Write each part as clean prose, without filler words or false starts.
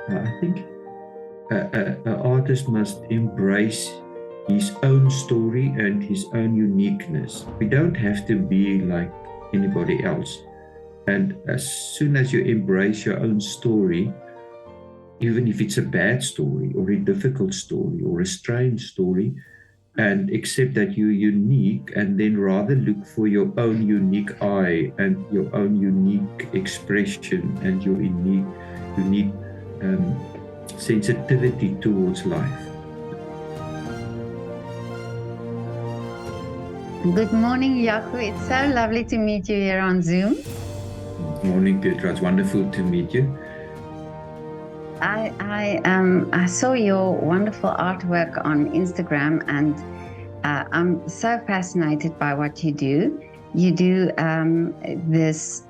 I think an artist must embrace his own story and his own uniqueness. We don't have to be like anybody else. And as soon as you embrace your own story, even if it's a bad story or a difficult story or a strange story, and accept that you're unique, and then rather look for your own unique eye and your own unique expression and your unique um, sensitivity towards life. Good morning, Jaco. It's so lovely to meet you here on Zoom. Morning, Petra. It's wonderful to meet you. I saw your wonderful artwork on Instagram, and I'm so fascinated by what you do. You do this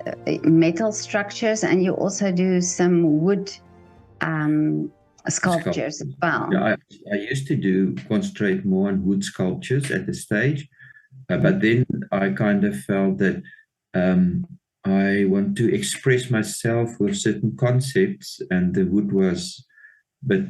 metal structures, and you also do some wood sculptures as well. Yeah, I used to concentrate more on wood sculptures at the stage, but then I kind of felt that I want to express myself with certain concepts, and the wood was but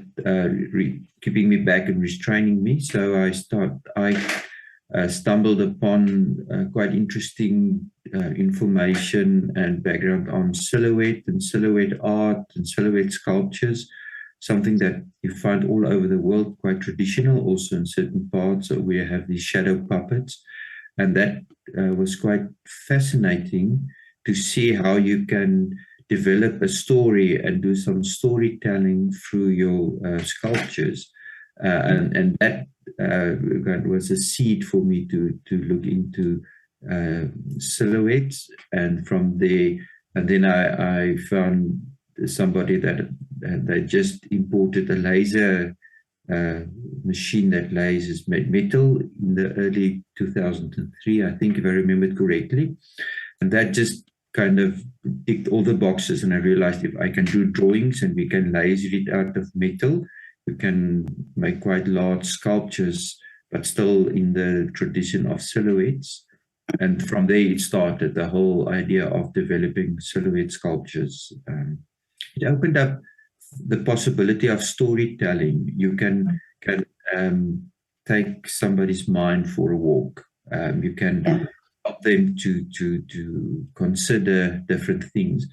keeping me back and restraining me. So I stumbled upon quite interesting information and background on silhouette and silhouette art and silhouette sculptures, something that you find all over the world, quite traditional also in certain parts where you have these shadow puppets. And that was quite fascinating to see how you can develop a story and do some storytelling through your sculptures. And that was a seed for me to look into silhouettes. And from there, and then I found somebody that they just imported a laser machine that lasers metal in the early 2003, I think, if I remember it correctly. And that just kind of ticked all the boxes. And I realized if I can do drawings and we can laser it out of metal, we can make quite large sculptures, but still in the tradition of silhouettes. And from there, it started the whole idea of developing silhouette sculptures. It opened up the possibility of storytelling. You can take somebody's mind for a walk. You can help them to consider different things.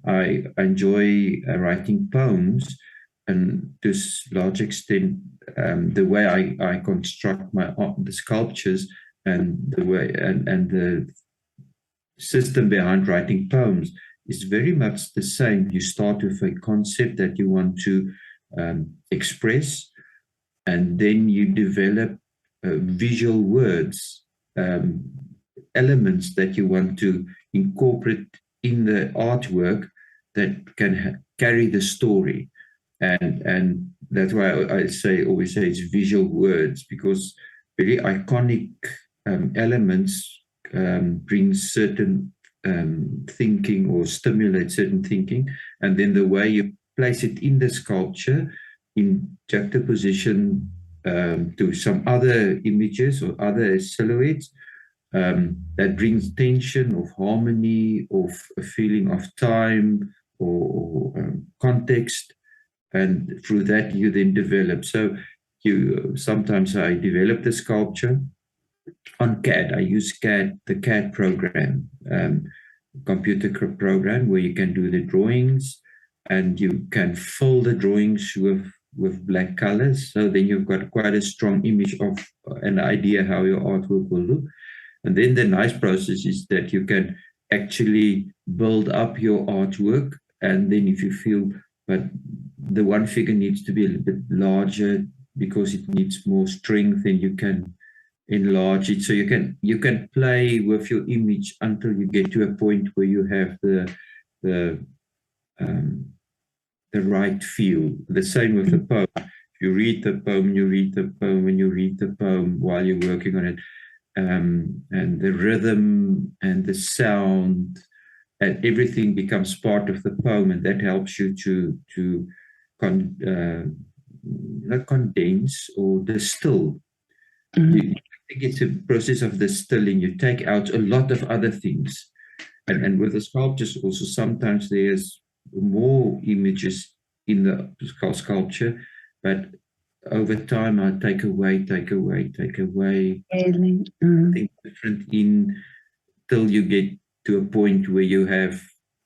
I enjoy writing poems, and to a large extent, the way I construct the sculptures and the way and the system behind writing poems is very much the same. You start with a concept that you want to express, and then you develop visual words, elements that you want to incorporate in the artwork that can carry the story. And that's why I always say it's visual words, because very iconic elements bring certain thinking or stimulate certain thinking, and then the way you place it in the sculpture in juxtaposition to some other images or other silhouettes, that brings tension, of harmony, of a feeling of time or context, and through that you then develop. So you sometimes I develop the sculpture on CAD. I use CAD, the CAD program, computer program where you can do the drawings, and you can fill the drawings with black colors. So then you've got quite a strong image of an idea how your artwork will look. And then the nice process is that you can actually build up your artwork. And then if you feel, but the one figure needs to be a little bit larger because it needs more strength, then you can enlarge it. So you can play with your image until you get to a point where you have the right feel. The same with the poem. If you read the poem, you read the poem, and you read the poem while you're working on it. And the rhythm and the sound and everything becomes part of the poem, and that helps you to not condense or distill. Mm-hmm. I think it's a process of distilling. You take out a lot of other things, and with the sculptures also sometimes there's more images in the sculpture, but over time I take away, Really? think different in till you get to a point where you have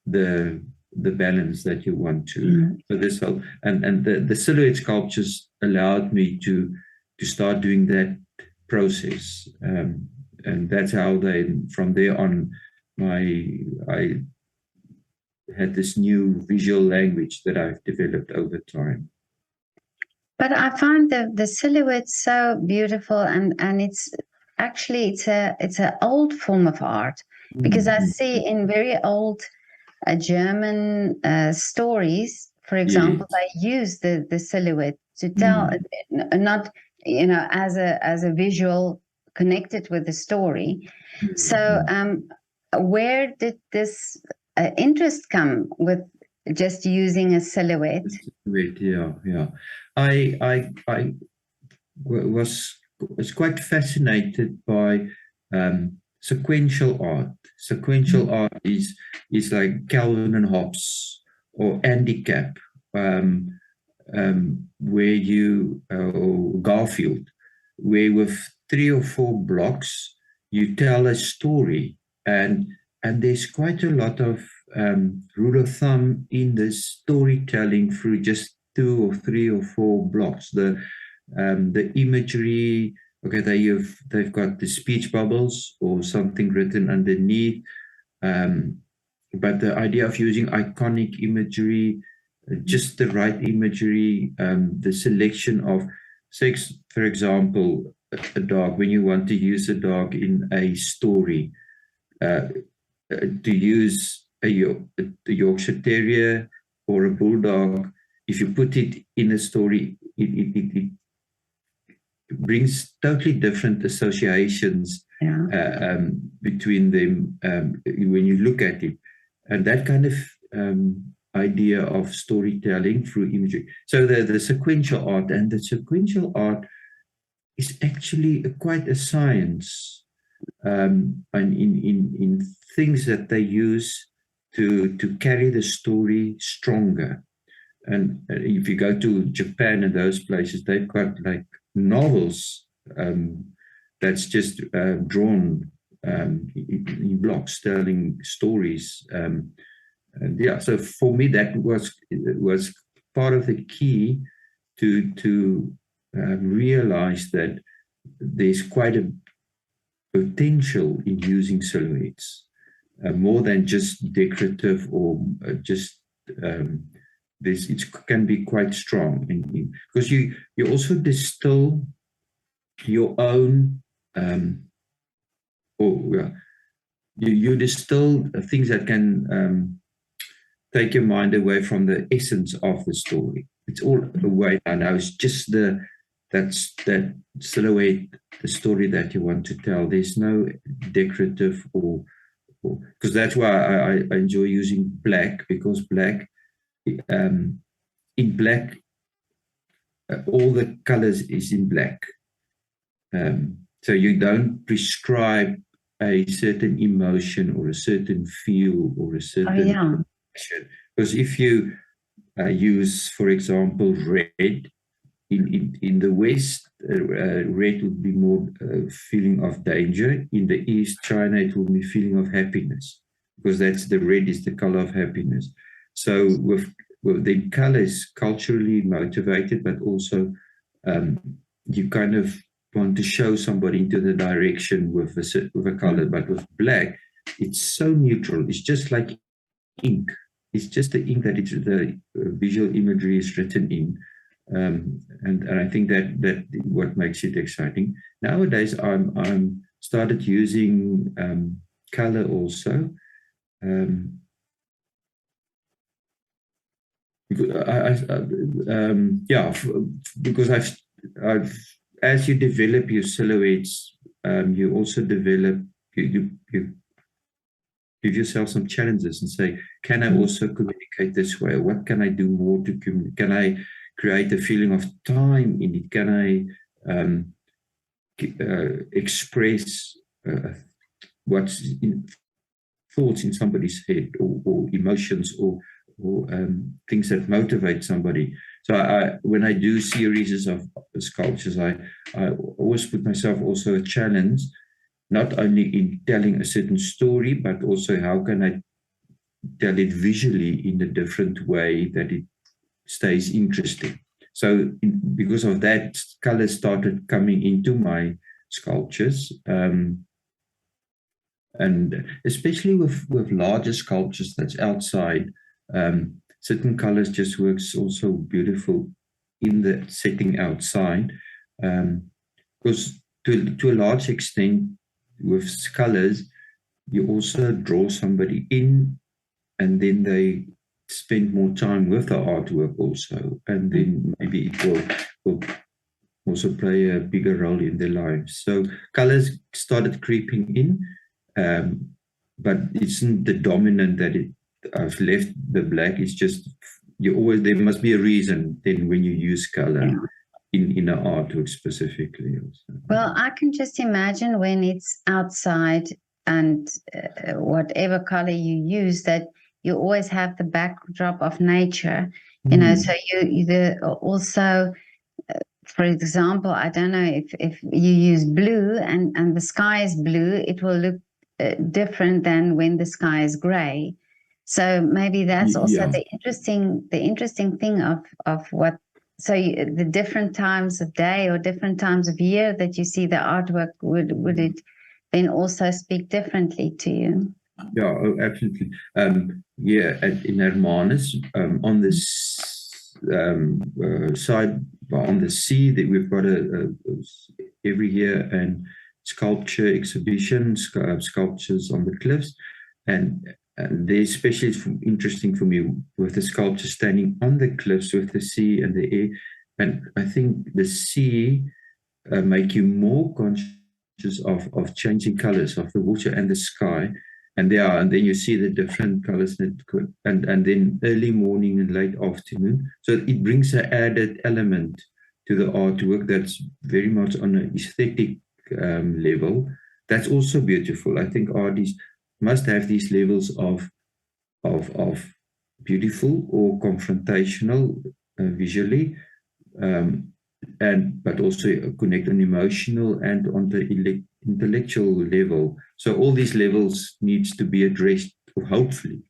the balance that you want to. So this whole and the silhouette sculptures allowed me to start doing that process, and that's how they from there on I had this new visual language that I've developed over time. But I find the silhouette so beautiful, and it's actually it's a old form of art, because I see in very old German stories, for example, they use the silhouette to tell, not as a visual connected with the story. So where did this interest come with just using a silhouette? Yeah. I was quite fascinated by sequential art. Sequential art is like Calvin and Hobbes or Andy Cap, where you or Garfield, where with 3 or 4 blocks you tell a story, and there's quite a lot of rule of thumb in the storytelling through just 2 or 3 or 4 blocks. The imagery, okay, they've got the speech bubbles or something written underneath, but the idea of using iconic imagery, just the right imagery, the selection of, say, for example, a dog, when you want to use a dog in a story, to use a Yorkshire Terrier or a Bulldog, if you put it in a story, it brings totally different associations between them when you look at it. And that kind of idea of storytelling through imagery. So the sequential art, and the sequential art is actually quite a science, and in things that they use to carry the story stronger. And if you go to Japan and those places, they've got like novels that's just drawn in blocks, telling stories. And yeah, so for me that was part of the key to realize that there's quite a potential in using silhouettes, more than just decorative or just this. It can be quite strong because you also distill your own you distill things that can take your mind away from the essence of the story. It's all away now. It's just that silhouette, the story that you want to tell. There's no decorative or because that's why I enjoy using black, because black, in black, all the colors is in black. So you don't prescribe a certain emotion or a certain feel or a certain action. Because if you use, for example, red, in the West, red would be more feeling of danger. In the East, China, it would be feeling of happiness, because that's the red is the color of happiness. So with the color is culturally motivated, but also you kind of want to show somebody into the direction with a color. But with black, it's so neutral. It's just like ink. It's just the ink that the visual imagery is written in. And I think that what makes it exciting. Nowadays, I'm started using color also. Because I've as you develop your silhouettes, you also develop you give yourself some challenges and say, can I also communicate this way? What can I do more to communicate? Can I create a feeling of time in it? Can I express what's in thoughts in somebody's head, or emotions, or things that motivate somebody. So when I do series of sculptures, I always put myself also a challenge, not only in telling a certain story, but also how can I tell it visually in a different way that it stays interesting. So because of that, colors started coming into my sculptures. And especially with larger sculptures that's outside, certain colors just works also beautiful in the setting outside. Because to a large extent, with colors, you also draw somebody in, and then they spend more time with the artwork also, and then maybe it will also play a bigger role in their lives. So colors started creeping in, but it's not the dominant that I've left the black. It's just there must be a reason then when you use color in an artwork specifically. Also. Well, I can just imagine when it's outside and whatever color you use, that you always have the backdrop of nature, you know, so you also, for example, I don't know if you use blue and the sky is blue, it will look different than when the sky is gray. So maybe that's also the interesting thing of what. So the different times of day or different times of year that you see the artwork, would it then also speak differently to you? Yeah, absolutely. In Hermanus, on this side, on the sea, that we've got every year and sculpture exhibition, sculptures on the cliffs, and they're especially interesting for me with the sculpture standing on the cliffs with the sea and the air. And I think the sea make you more conscious of changing colors of the water and the sky. And then you see the different colors, and then early morning and late afternoon. So it brings an added element to the artwork that's very much on an aesthetic level. That's also beautiful. I think artists must have these levels of beautiful or confrontational visually, but also connect on emotional and on the intellectual level. So all these levels needs to be addressed, or hopefully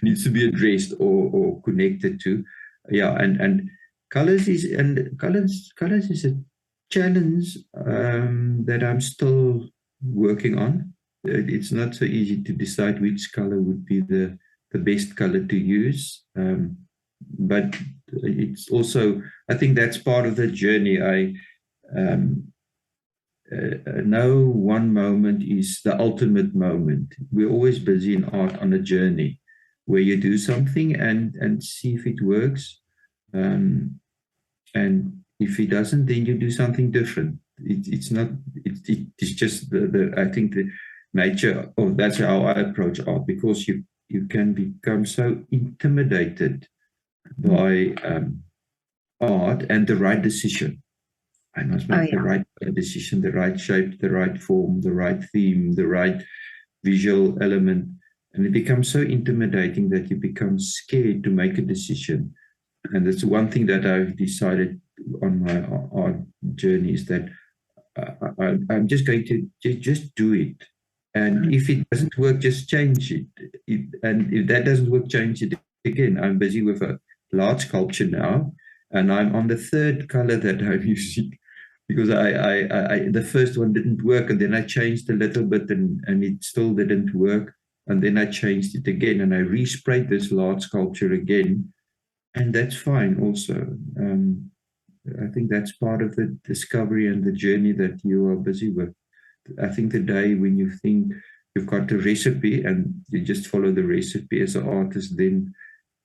needs to be addressed or connected to. Yeah, and colors is a challenge that I'm still working on. It's not so easy to decide which color would be the best color to use. But it's also, I think that's part of the journey. No one moment is the ultimate moment. We're always busy in art on a journey where you do something and see if it works. And if it doesn't, then you do something different. It's just I think the nature of, that's how I approach art, because you can become so intimidated by art and the right decision. I must make the right decision, the right shape, the right form, the right theme, the right visual element. And it becomes so intimidating that you become scared to make a decision. And that's one thing that I've decided on my art journey, is that I'm just going to just do it. And if it doesn't work, just change it. And if that doesn't work, change it again. I'm busy with a large sculpture now, and I'm on the third color that I'm using, because I the first one didn't work, and then I changed a little bit, and it still didn't work, and then I changed it again, and I resprayed this large sculpture again, and that's fine also. I think that's part of the discovery and the journey that you are busy with. I think the day when you think you've got a recipe and you just follow the recipe as an artist, then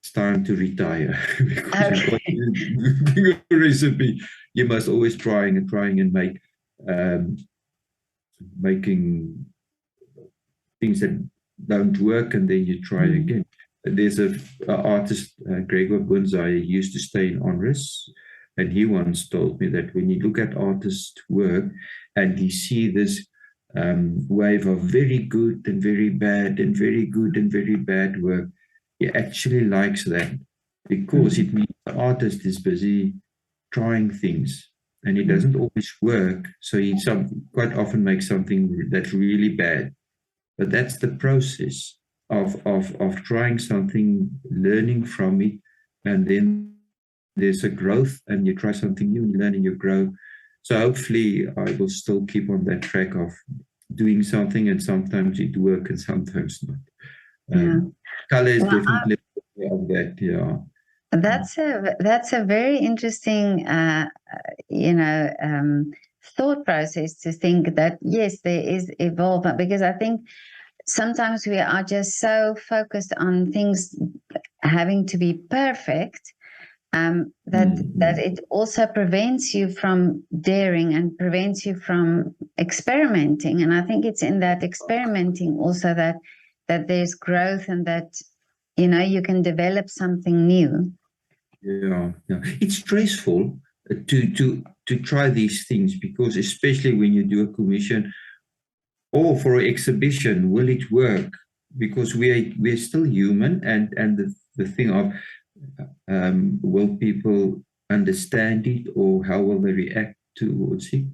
it's time to retire. Because a recipe, you must always trying and make making things that don't work, and then you try again. There's an artist, Gregor Bunzai, used to stay in Onrus, and he once told me that when you look at artists' work and you see this wave of very good and very bad and very good and very bad work, he actually likes that, because it means the artist is busy trying things and it doesn't always work. So he quite often makes something that's really bad. But that's the process of trying something, learning from it, and then there's a growth, and you try something new, you learn and you grow. So hopefully I will still keep on that track of doing something, and sometimes it works and sometimes not. Color is definitely of that, yeah. That's a very interesting, thought process, to think that yes, there is evolvement, because I think sometimes we are just so focused on things having to be perfect, that it also prevents you from daring and prevents you from experimenting. And I think it's in that experimenting also that there's growth, and that you can develop something new. Yeah. It's stressful to try these things, because especially when you do a commission or for an exhibition, will it work? Because we're still human, and the thing of will people understand it, or how will they react towards it?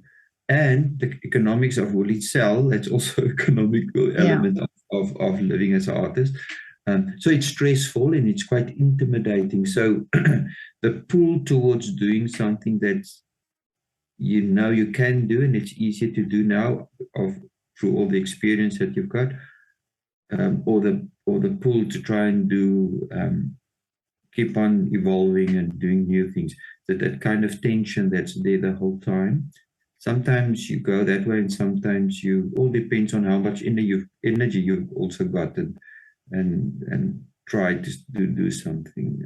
And the economics of will it sell? That's also economical element of living as an artist. So it's stressful and it's quite intimidating. So the pull towards doing something that you can do, and it's easier to do now through all the experience that you've got, or the pull to try and do keep on evolving and doing new things. That kind of tension that's there the whole time. Sometimes you go that way, and sometimes you all depends on how much energy you've also gotten, and try to do something.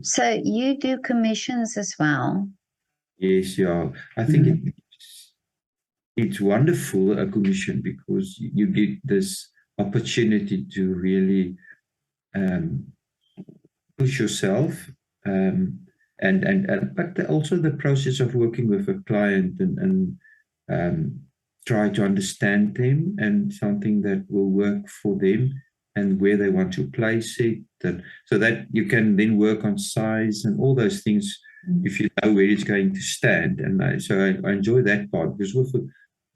So you do commissions as well? Yes, yeah. I think it's wonderful, a commission, because you get this opportunity to really push yourself, but also the process of working with a client, and try to understand them, and something that will work for them, and where they want to place it, so that you can then work on size and all those things, if you know where it's going to stand. And so I enjoy that part, because with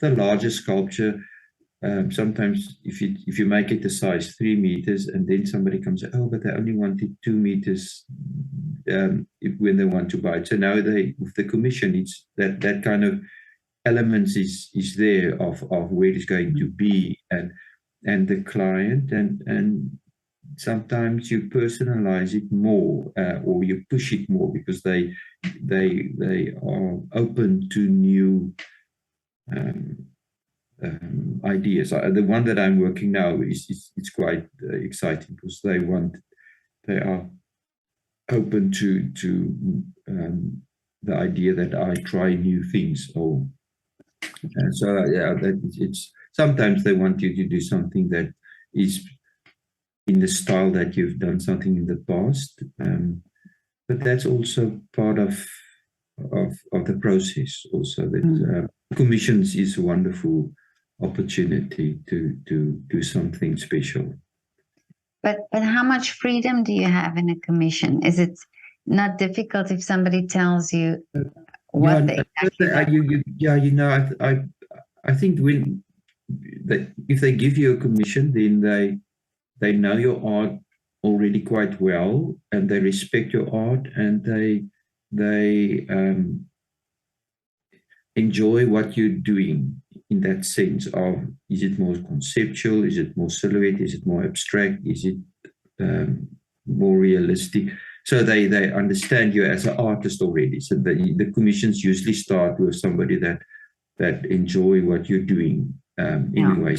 the larger sculpture, sometimes if you make it a size 3 meters, and then somebody comes, oh, but they only wanted 2 meters, when they want to buy it. So now with the commission, it's that kind of elements is there of where it's going to be, and the client, and sometimes you personalize it more, or you push it more, because they are open to new ideas. The one that I'm working now it's quite exciting, because they are open to the idea that I try new things, or so yeah, it's sometimes they want you to do something that is in the style that you've done something in the past, but that's also part of the process. Also, that commissions is a wonderful opportunity to do something special. But how much freedom do you have in a commission? Is it not difficult if somebody tells you what they exactly? I think if they give you a commission, then they know your art already quite well, and they respect your art, and they enjoy what you're doing, in that sense of, is it more conceptual, is it more silhouette, is it more abstract, is it more realistic? So they understand you as an artist already. So the commissions usually start with somebody that enjoy what you're doing anyway.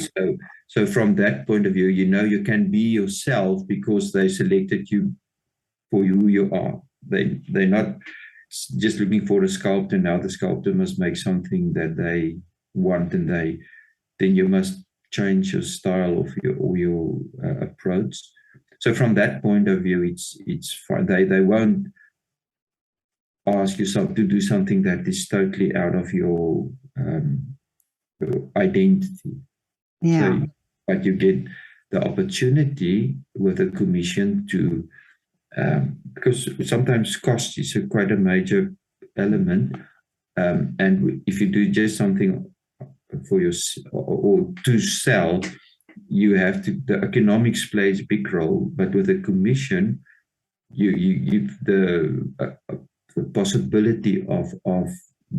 So from that point of view, you can be yourself, because they selected you for who you are. They're not just looking for a sculptor. Now the sculptor must make something that they want, and then you must change your style of your approach. So from that point of view, it's fine. They won't ask you to do something that is totally out of your identity. Yeah. So, but you get the opportunity with a commission to, because sometimes cost is quite a major element. And if you do just something for your or to sell, you have to, the economics plays a big role. But with a commission, you the possibility of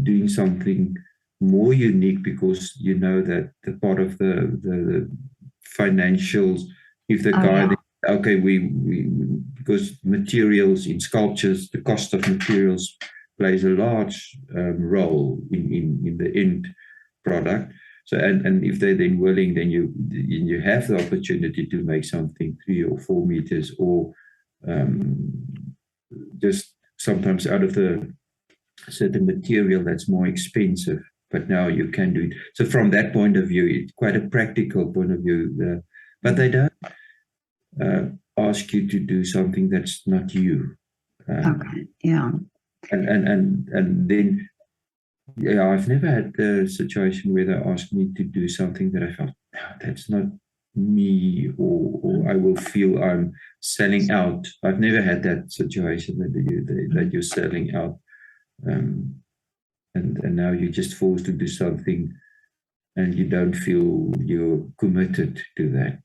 doing something more unique, because you know that the part of the financials, if the guy, okay, we because materials in sculptures, the cost of materials plays a large role in the end product. So and if they're then willing, then you have the opportunity to make something 3 or 4 meters, or just sometimes out of the certain material that's more expensive, but now you can do it. So from that point of view, it's quite a practical point of view. But they don't ask you to do something that's not you. Okay. Yeah. And then, yeah, I've never had the situation where they asked me to do something that I felt, no, that's not me, or I will feel I'm selling out. I've never had that situation that you're selling out. And now you're just forced to do something and you don't feel you're committed to that.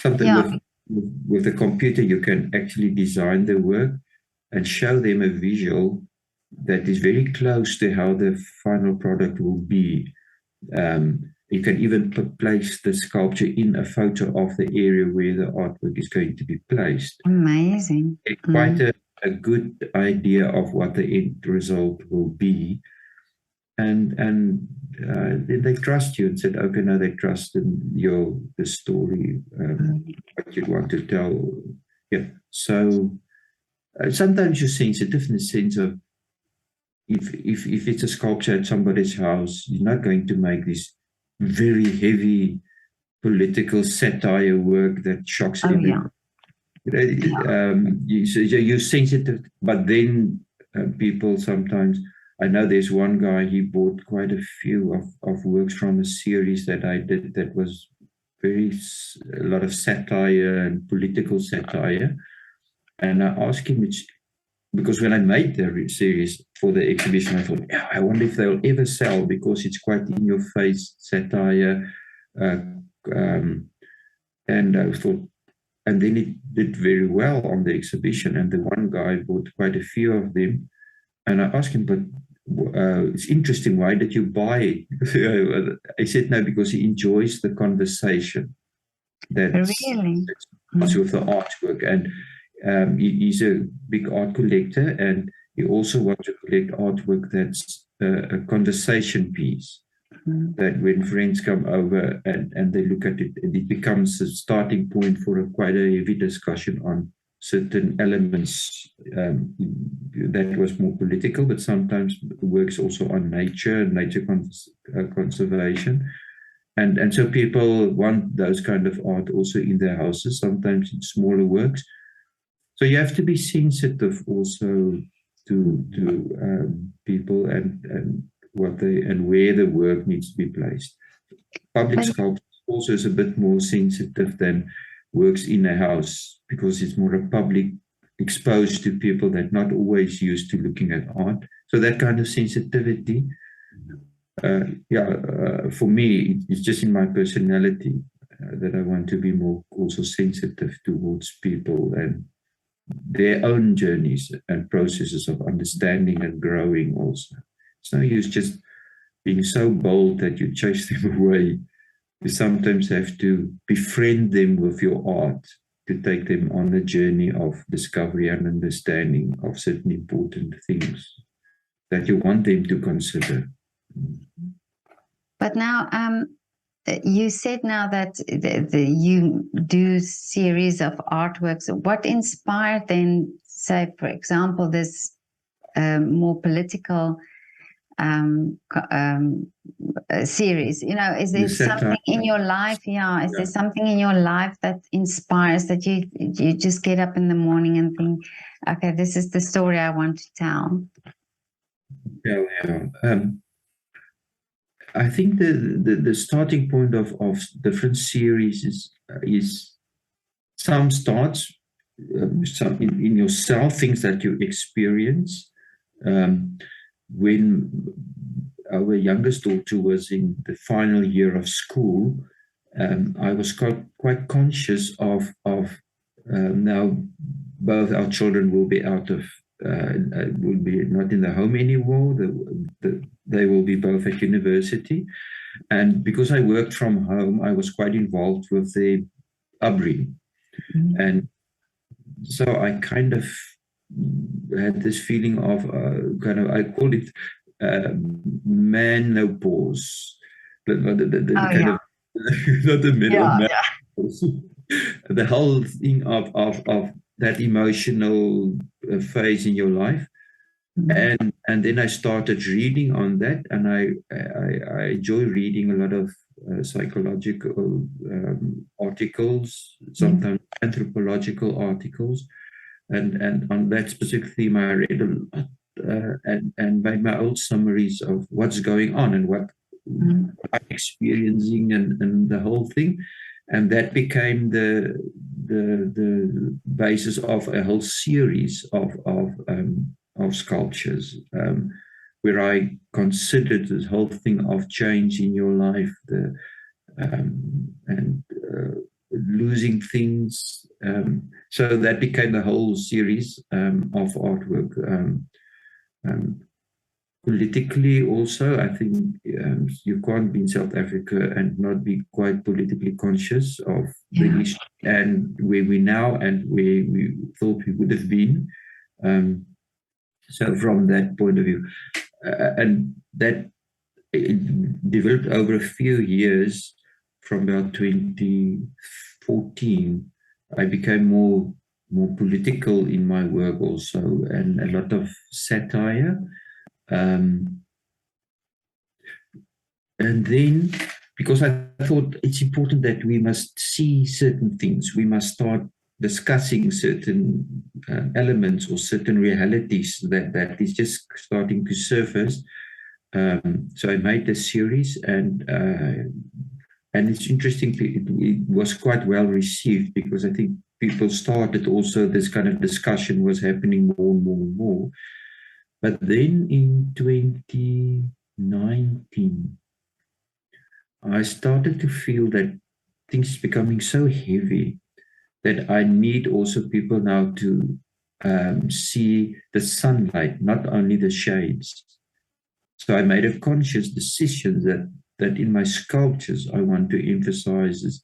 Something with a computer, you can actually design the work and show them a visual that is very close to how the final product will be. You can even place the sculpture in a photo of the area where the artwork is going to be placed. Amazing. It's quite a good idea of what the end result will be. And then they trust you and said, okay, now they trust in the story, what you want to tell. Yeah. So sometimes you're sensitive in the sense of, if it's a sculpture at somebody's house, you're not going to make this very heavy political satire work that shocks everyone. You're sensitive, but then people sometimes, I know there's one guy, he bought quite a few of works from a series that I did that was a lot of satire and political satire. And I asked him, because when I made the series for the exhibition, I thought, I wonder if they'll ever sell, because it's quite in your face satire. And I thought, and then it did very well on the exhibition. And the one guy bought quite a few of them. And I asked him, but it's interesting, why did you buy it? I said, no, because he enjoys the conversation. That's with the artwork. And he's a big art collector, and he also wants to collect artwork that's a conversation piece. That when friends come over and they look at it, it becomes a starting point for quite a heavy discussion on certain elements that was more political, but sometimes works also on nature conservation. And so people want those kind of art also in their houses, sometimes in smaller works. So you have to be sensitive also to people and where the work needs to be placed. Public sculpture also is a bit more sensitive than works in a house, because it's more a public, exposed to people that not always used to looking at art. So that kind of sensitivity, for me, it's just in my personality that I want to be more also sensitive towards people and their own journeys and processes of understanding and growing also. It's no use just being so bold that you chase them away. You sometimes have to befriend them with your art to take them on a journey of discovery and understanding of certain important things that you want them to consider. But now, you said now that you do series of artworks. What inspired then, say, for example, this more political series? Is there something in your life? Is there something in your life that inspires, that you just get up in the morning and think, okay, this is the story I want to tell? I think the starting point of different series is some starts some in yourself, things that you experience. When our youngest daughter was in the final year of school, I was quite conscious of now both our children will be out of will be not in the home anymore. They will be both at university, and because I worked from home, I was quite involved with their upbringing, and so I kind of had this feeling of I called it menopause, the kind of not the middle of menopause, the whole thing of that emotional phase in your life. And then I started reading on that, and I enjoy reading a lot of psychological articles, sometimes anthropological articles, and on that specific theme I read a lot, and made my own summaries of what's going on and what I'm experiencing and the whole thing, and that became the basis of a whole series of sculptures, where I considered this whole thing of change in your life, and losing things. So that became the whole series of artwork. Politically, also, I think you can't be in South Africa and not be quite politically conscious of the history and where we now and where we thought we would have been. So from that point of view, and that it developed over a few years. From about 2014, I became more political in my work also, and a lot of satire. And then, because I thought it's important that we must see certain things, we must start discussing certain elements or certain realities that is just starting to surface. So I made this series, and it's interesting. It was quite well received, because I think people started also, this kind of discussion was happening more and more and more. But then in 2019, I started to feel that things becoming so heavy that I need also people now to see the sunlight, not only the shades. So I made a conscious decision that in my sculptures I want to emphasize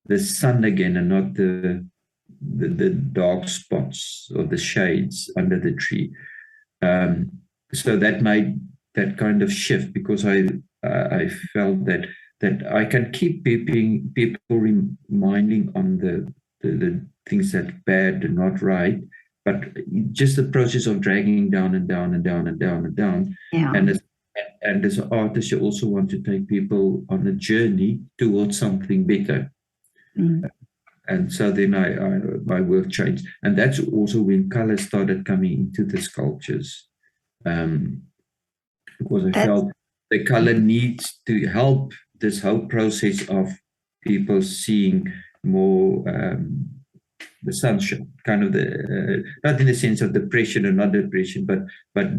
the sun again, and not the dark spots or the shades under the tree. So that made that kind of shift, because I felt that I can keep people reminding on the things that bad and not right, but just the process of dragging down and down and down and down and down. Yeah. And as an artist, you also want to take people on a journey towards something better. And so then my work changed, and that's also when color started coming into the sculptures, because I felt the color needs to help this whole process of people seeing more the sunshine, kind of the not in the sense of depression or not depression, but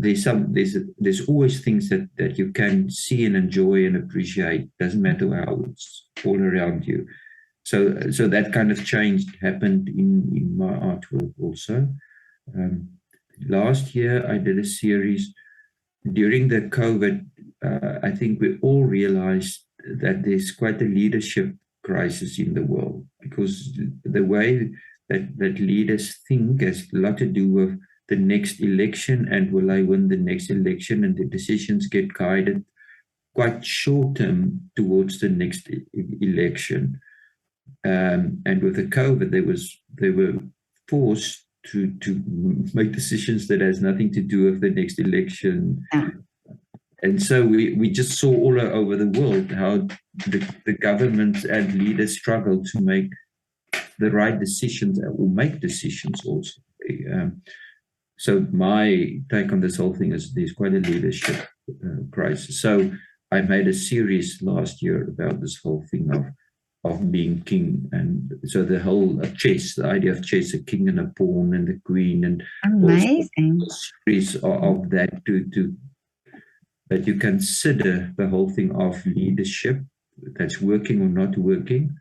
there's always things that you can see and enjoy and appreciate. Doesn't matter how it's all around you. So that kind of change happened in my artwork also. Last year I did a series during the COVID. I think we all realized that there's quite a leadership crisis in the world, because the way that leaders think has a lot to do with the next election, and will I win the next election, and the decisions get guided quite short term towards the next election. And with the COVID, they were forced to make decisions that has nothing to do with the next election. And so we just saw all over the world how the governments and leaders struggle to make the right decisions, or make decisions also. So my take on this whole thing is there's quite a leadership crisis. So I made a series last year about this whole thing of being king, and so the whole chess, the idea of chess, a king and a pawn and the queen, and Amazing. series of that to that you consider the whole thing of leadership that's working or not working,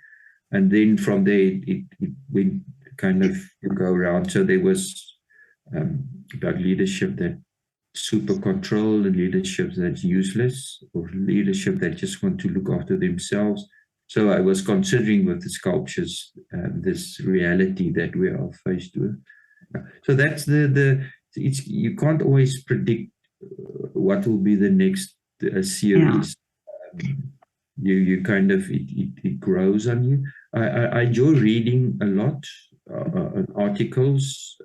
and then from there it went kind of go around. So there was about leadership that super control, and leadership that's useless, or leadership that just want to look after themselves. So I was considering with the sculptures this reality that we are faced with. So that's it's, you can't always predict what will be the next series. You kind of it grows on you. I enjoy reading a lot articles.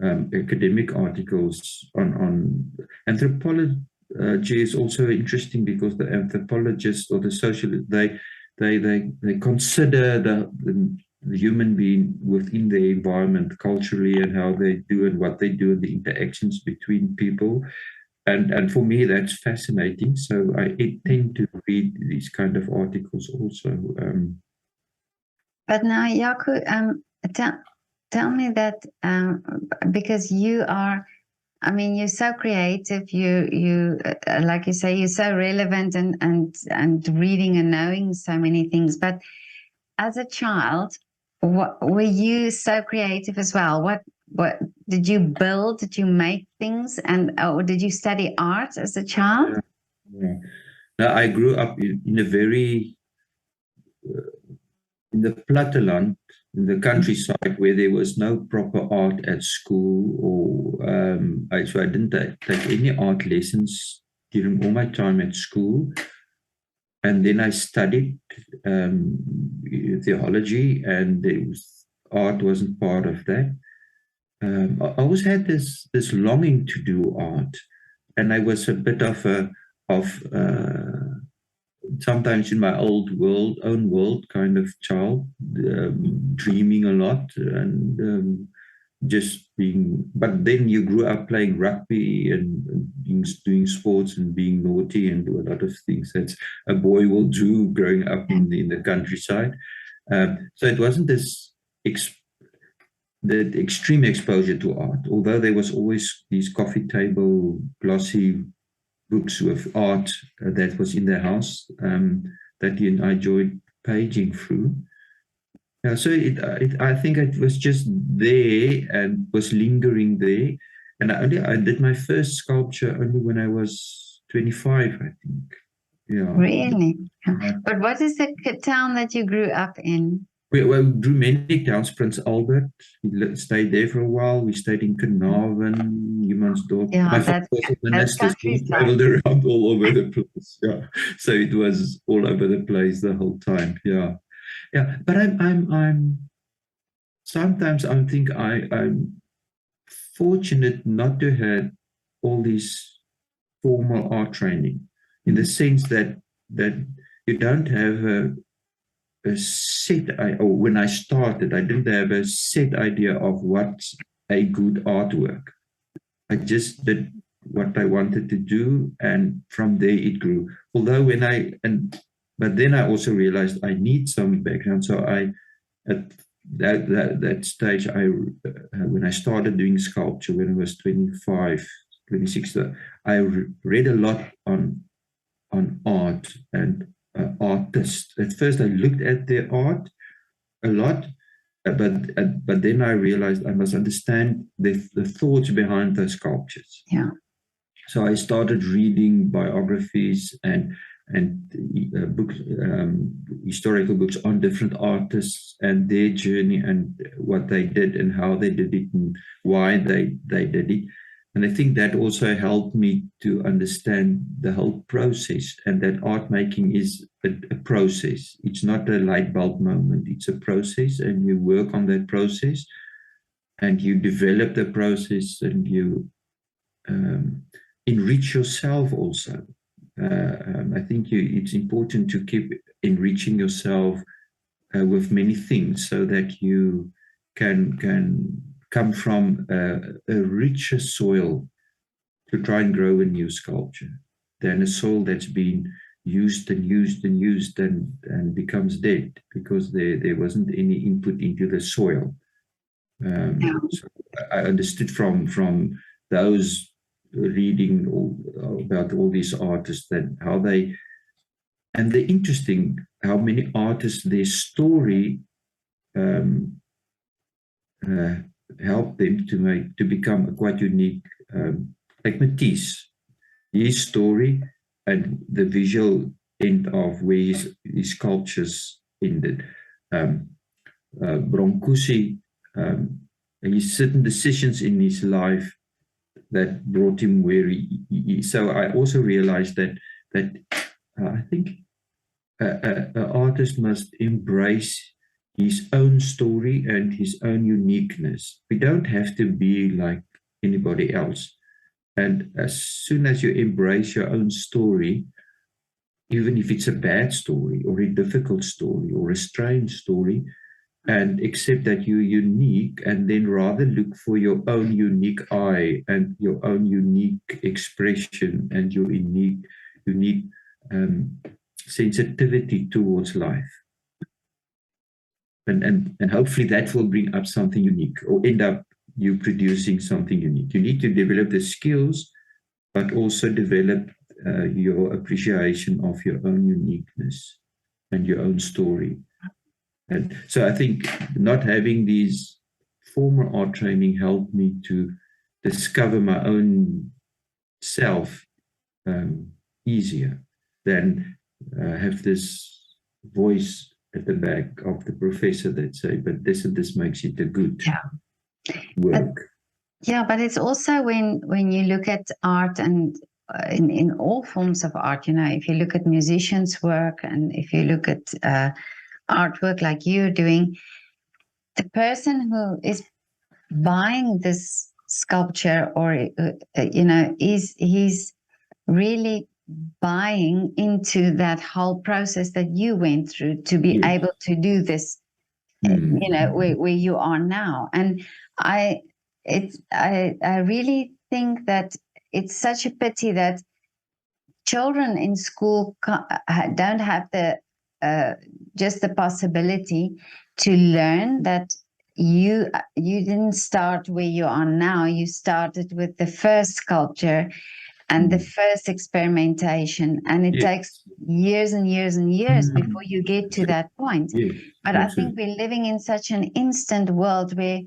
Academic articles on anthropology is also interesting, because the anthropologists or the socialists, they consider the human being within their environment culturally, and how they do and what they do, and the interactions between people. And for me, that's fascinating. So I tend to read these kind of articles also. But now, Jaco, tell me that because you are, I mean, you're so creative. You like you say, you're so relevant and reading and knowing so many things. But as a child, were you so creative as well? What did you build? Did you make things, or did you study art as a child? Yeah. Now, I grew up in a very in the platteland, in the countryside, where there was no proper art at school, or so I didn't take any art lessons during all my time at school. And then I studied theology, and art wasn't part of that. I always had this longing to do art, and I was a bit of sometimes in my own world kind of child, dreaming a lot, and just being. But then you grew up playing rugby and doing sports and being naughty and do a lot of things that a boy will do growing up in the countryside. So it wasn't the extreme exposure to art, although there was always these coffee table glossy books with art that was in the house, that I enjoyed paging through. Yeah, so I think it was just there and was lingering there. And I did my first sculpture only when I was 25, I think. Yeah. Really? But what is the town that you grew up in? We drew many towns. Prince Albert, we stayed there for a while. We stayed in Carnarvon, Humansdorp. Yeah, My father was a minister, so we traveled around all over the place. Yeah, so it was all over the place the whole time. Yeah, yeah. But I'm sometimes I think I'm fortunate not to have all this formal art training, in the sense that you don't have a set, or when I started, I didn't have a set idea of what's a good artwork. I just did what I wanted to do, and from there it grew. Although but then I also realized I need some background. So at that stage, when I started doing sculpture when I was 25, 26, I read a lot on art and artists. At first, I looked at their art a lot, but then I realized I must understand the thoughts behind the sculptures. Yeah. So I started reading biographies and books, historical books on different artists and their journey and what they did and how they did it and why they did it. And I think that also helped me to understand the whole process, and that art making is a process. It's not a light bulb moment. It's a process, and you work on that process, and you develop the process, and you enrich yourself also. I think it's important to keep enriching yourself with many things, so that you can come from a richer soil to try and grow a new sculpture. than a soul that's been used and used and used and becomes dead because there wasn't any input into the soil. So I understood from those reading about all these artists that how they, and the interesting how many artists, their story helped them to become quite unique. Like Matisse, his story and the visual end of where his sculptures ended. Brancusi, his certain decisions in his life that brought him where he. So I also realized that I think an artist must embrace his own story and his own uniqueness. We don't have to be like anybody else. And as soon as you embrace your own story, even if it's a bad story or a difficult story or a strange story, and accept that you're unique, and then rather look for your own unique eye and your own unique expression and your unique sensitivity towards life. And hopefully that will bring up something unique or end up you producing something unique. You need to develop the skills, but also develop your appreciation of your own uniqueness and your own story. And so I think not having these formal art training helped me to discover my own self easier than have this voice at the back of the professor that say, but this and this makes it a good work. But it's also when you look at art and in all forms of art, if you look at musicians' work and if you look at artwork like you're doing, the person who is buying this sculpture or he's really buying into that whole process that you went through to be able to do this where you are now. And I really think that it's such a pity that children in school don't have the just the possibility to learn that you didn't start where you are now. You started with the first sculpture and the first experimentation, and it takes years and years and years before you get to that point. But I think we're living in such an instant world where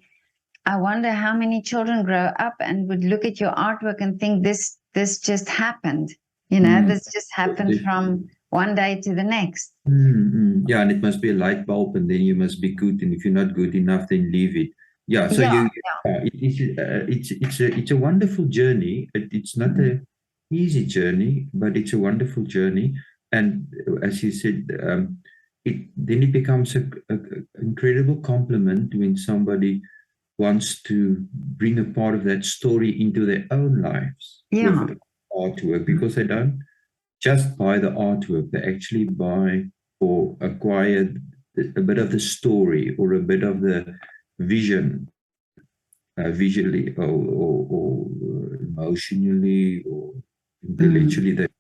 I wonder how many children grow up and would look at your artwork and think this just happened. This just happened from one day to the next. Yeah, and it must be a light bulb, and then you must be good, and if you're not good enough, then leave it. It's a wonderful journey. It's not an easy journey, but it's a wonderful journey. And as you said, it becomes an incredible compliment when somebody wants to bring a part of that story into their own lives with artwork, because they don't just buy the artwork, they actually buy or acquire a bit of the story or a bit of the vision, visually or emotionally or intellectually, that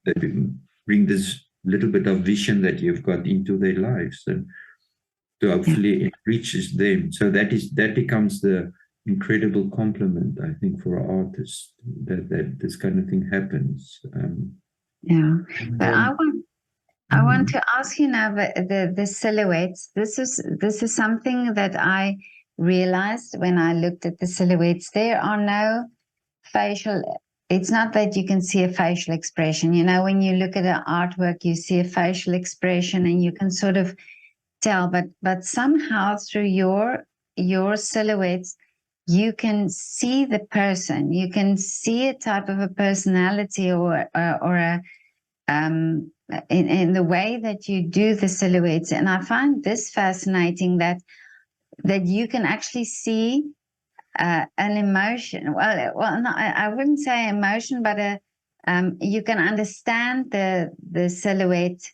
bring this little bit of vision that you've got into their lives, and to hopefully it reaches them. So that becomes the incredible compliment, I think, for an artist, that this kind of thing happens. But I want to ask you now the silhouettes. This is something that I realized when I looked at the silhouettes. There are no facial. It's not that you can see a facial expression. When you look at an artwork, you see a facial expression and you can sort of tell. But somehow through your silhouettes, you can see the person. You can see a type of a personality or a in the way that you do the silhouettes. And I find this fascinating that you can actually see an emotion. Well, no, I wouldn't say emotion, but you can understand the silhouette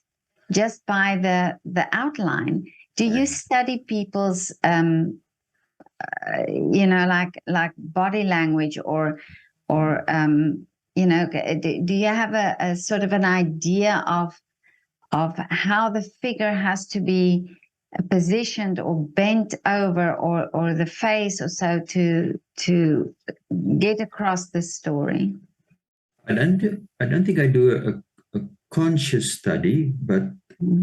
just by the outline. Do you study people's like body language or you know, do you have a sort of an idea of how the figure has to be positioned or bent over, or the face or so, to get across the story? I don't think I do a conscious study, but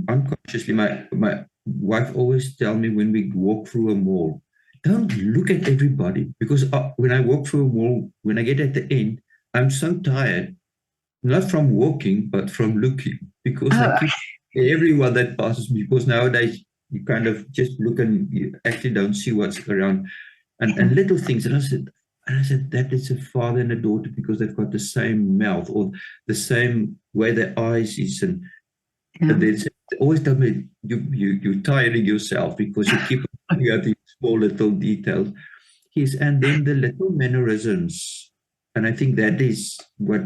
unconsciously, my wife always tell me when we walk through a mall, don't look at everybody, because when I walk through a mall, when I get at the end, I'm so tired, not from walking, but from looking, because I Oh, keep everyone that passes me, because nowadays you kind of just look and you actually don't see what's around, and little things. And I said that is a father and a daughter, because they've got the same mouth, or the same way their eyes is, and they always tell me you're tiring yourself because you keep looking at these small little details. Yes, and then the little mannerisms. And I think that is what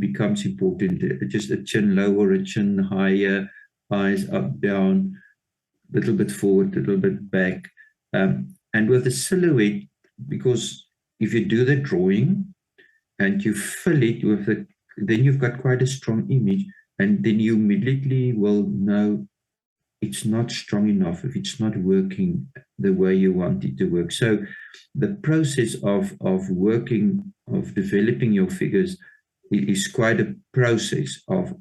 becomes important. Just a chin lower, a chin higher, eyes up, down, a little bit forward, a little bit back. And with the silhouette, because if you do the drawing and you fill it with it, then you've got quite a strong image. And then you immediately will know it's not strong enough, if it's not working the way you want it to work. So the process of working, of developing your figures, is quite a process of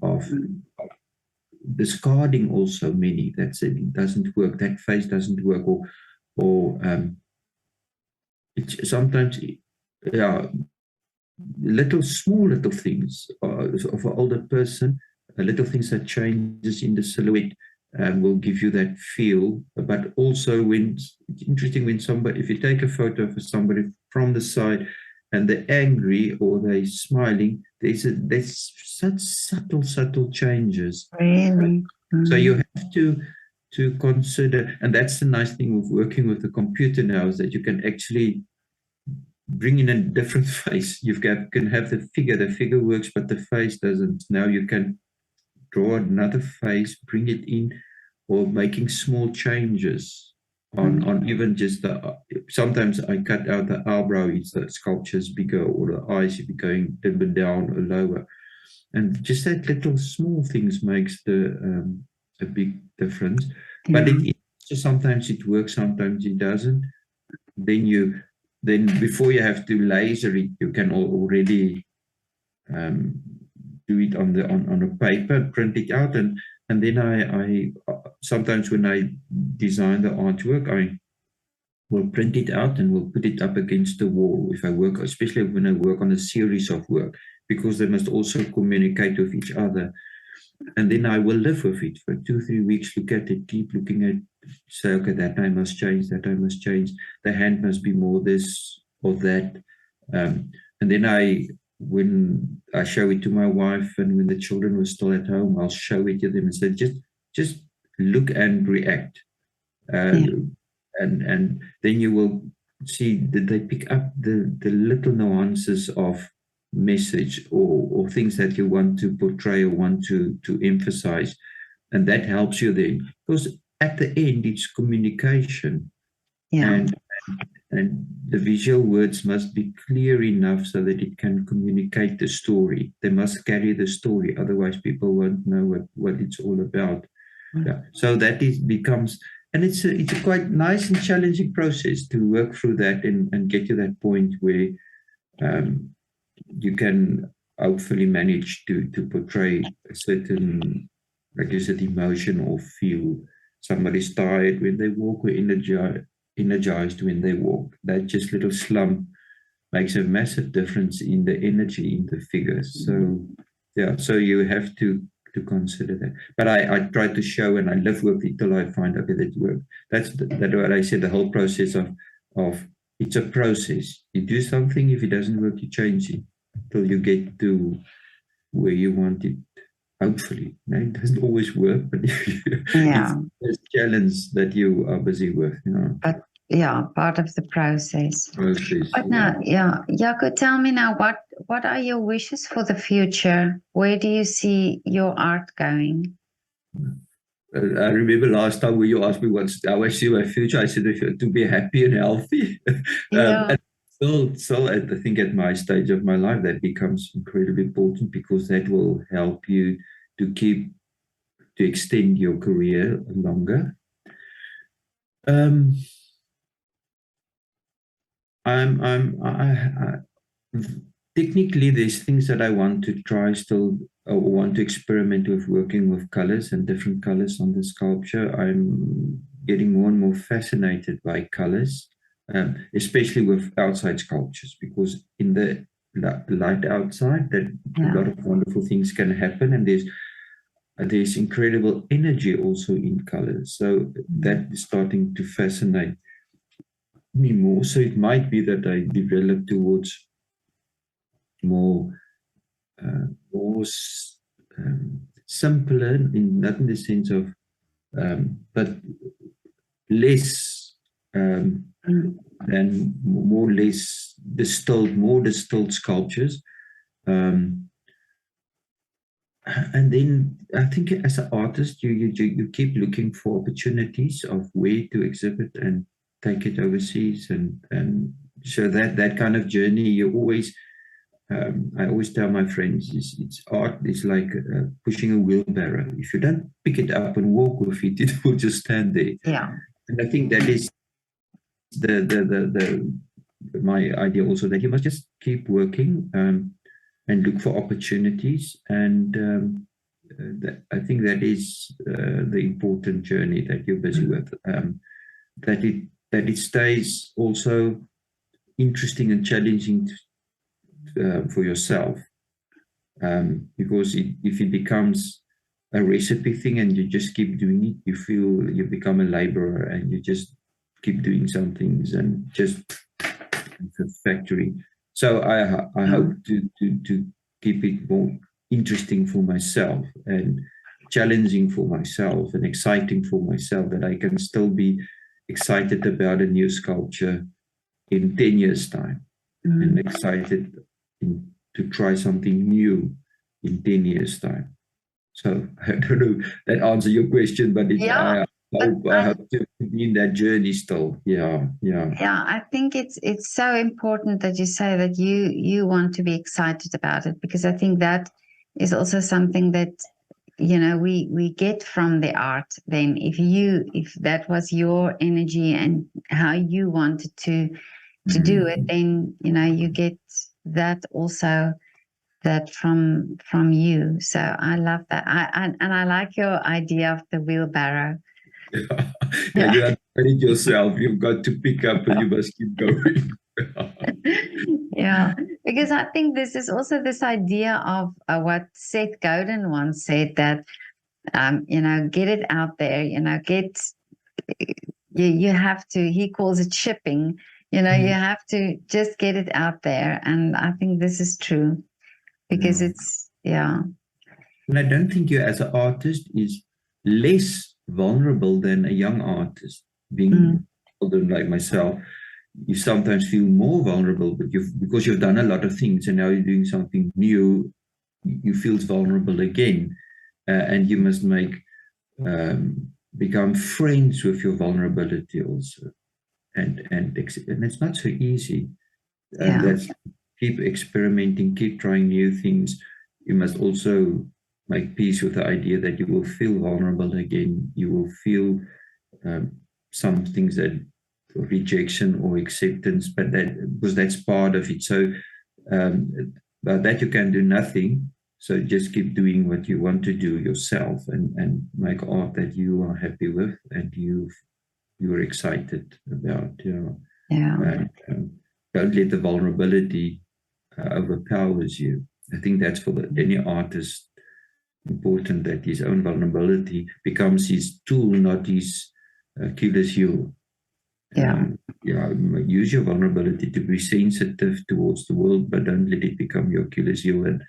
discarding also many that said it doesn't work, that face doesn't work, or it's sometimes, yeah, small little things of an older person, little things that changes in the silhouette will give you that feel. But also, when it's interesting when somebody, if you take a photo of somebody from the side and they're angry or they're smiling, there's such subtle changes. really? So you have to consider, and that's the nice thing of working with the computer now, is that you can actually bring in a different face. You can have the figure works, but the face doesn't. Now you can draw another face, bring it in, or making small changes on even just the. Sometimes I cut out the eyebrow, it's the sculpture's bigger, or the eyes be going a bit down or lower, and just that little small things makes a big difference. But just sometimes it works, sometimes it doesn't. Then before you have to laser it, you can already do it on a paper, print it out, and then I sometimes when I design the artwork, I will print it out and will put it up against the wall if I work, especially when I work on a series of work, because they must also communicate with each other. And then I will live with it for 2-3 weeks, look at it, keep looking at, say, okay, that I must change, that I must change, the hand must be more this or that. And then when I show it to my wife, and when the children were still at home, I'll show it to them and say, just look and react. And then you will see that they pick up the little nuances of message, or things that you want to portray or want to emphasize, and that helps you then, because at the end it's communication. And the visual words must be clear enough so that it can communicate the story. They must carry the story, otherwise people won't know what it's all about. So that becomes, and it's a quite nice and challenging process to work through that and get to that point where you can hopefully manage to portray a certain, like you said, emotion or feel. Somebody's tired when they walk, or energized when they walk. That just little slump makes a massive difference in the energy in the figures. So you have to consider that. But I try to show, and I live with it till I find, okay, that work. That's what I said, the whole process of it's a process. You do something, if it doesn't work, you change it till you get to where you want it. Hopefully, it doesn't always work, but it's a challenge that you are busy with. But part of the process. Process. But now, Jaco, tell me now, what are your wishes for the future? Where do you see your art going? I remember last time when you asked me how I see my future, I said to be happy and healthy. And Still, I think at my stage of my life, that becomes incredibly important because that will help you to extend your career longer. Um, technically, there's things that I want to try still, or want to experiment with working with colors and different colors on the sculpture. I'm getting more and more fascinated by colors, especially with outside sculptures, because in the light outside, that a lot of wonderful things can happen, and there's incredible energy also in colors. So that is starting to fascinate me more. So it might be that I develop towards more more simpler, not in the sense of, but less than more less distilled sculptures. Um, and then I think as an artist, you keep looking for opportunities of where to exhibit and take it overseas, and so that kind of journey you always. I always tell my friends, it's art is like pushing a wheelbarrow. If you don't pick it up and walk with it, it will just stand there. Yeah. And I think that is my idea also, that you must just keep working, and look for opportunities. And I think that is the important journey that you're busy with. That it stays also interesting and challenging for yourself, because if it becomes a recipe thing and you just keep doing it, you feel you become a laborer and you just keep doing some things and just it's a factory. So I hope to keep it more interesting for myself and challenging for myself and exciting for myself, that I can still be excited about a new sculpture in 10 years time, and excited to try something new in 10 years time. So I don't know that answer your question, but I hope to be in that journey still. Yeah. I think it's so important that you say that you want to be excited about it, because I think that is also something that we get from the art. Then if that was your energy and how you wanted to do it, then you get that also, that from you. So I love that. I like your idea of the wheelbarrow. Yeah, you have to manage yourself. You've got to pick up and you must keep going. Yeah, because I think this is also this idea of what Seth Godin once said, that get it out there, you have to, he calls it shipping, you have to just get it out there. And I think this is true, because it's And I don't think you as an artist is less vulnerable than a young artist. Being older like myself, you sometimes feel more vulnerable, but because you've done a lot of things and now you're doing something new, you feel vulnerable again. And you must become friends with your vulnerability also. And it's not so easy. That's keep experimenting, keep trying new things. You must also make peace with the idea that you will feel vulnerable again. You will feel some things that rejection or acceptance, but because that's part of it. So but that you can do nothing. So just keep doing what you want to do yourself, and make art that you are happy with and you're excited about. And, don't let the vulnerability overpowers you. I think that's for any artist important, that his own vulnerability becomes his tool, not his Achilles heel. Use your vulnerability to be sensitive towards the world, but don't let it become your Achilles heel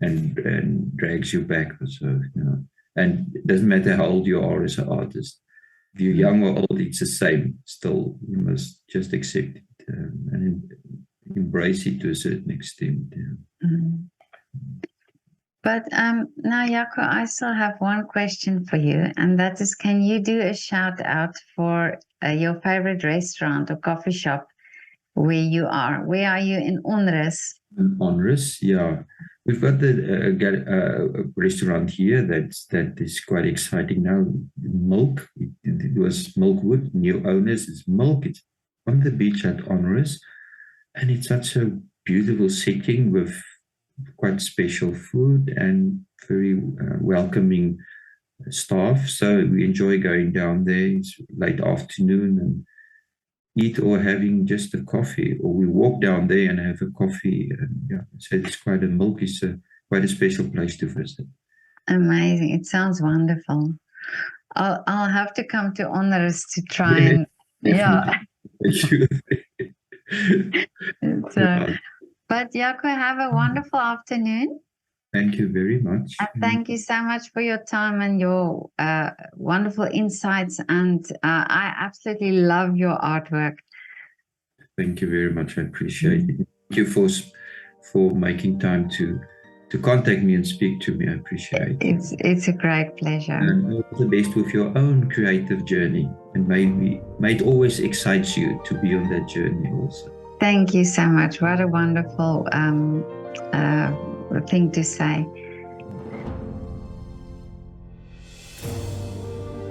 and drags you back. So, and it doesn't matter how old you are as an artist. If you're young or old, it's the same. Still, you must just accept it and embrace it to a certain extent. But now, Jaco, I still have one question for you, and that is, can you do a shout out for your favorite restaurant or coffee shop where you are. Where are you in Onrus? In Onrus, yeah. We've got a restaurant here that is quite exciting now. Milk. It was Milkwood. New owners. It's Milk. It's on the beach at Onrus, and it's such a beautiful setting with quite special food and very welcoming staff. So we enjoy going down there. It's late afternoon and eat or having just a coffee, or we walk down there and have a coffee. And yeah, so it's quite a Milk is quite a special place to visit. Amazing. It sounds wonderful. I'll have to come to Onrus to try and So, but Jaco, have a wonderful afternoon. Thank you very much. And thank you so much for your time and your wonderful insights. And I absolutely love your artwork. Thank you very much. I appreciate it. Thank you for making time to contact me and speak to me. I appreciate it. It's a great pleasure. And all the best with your own creative journey. And may it always excites you to be on that journey also. Thank you so much. What a wonderful thing to say.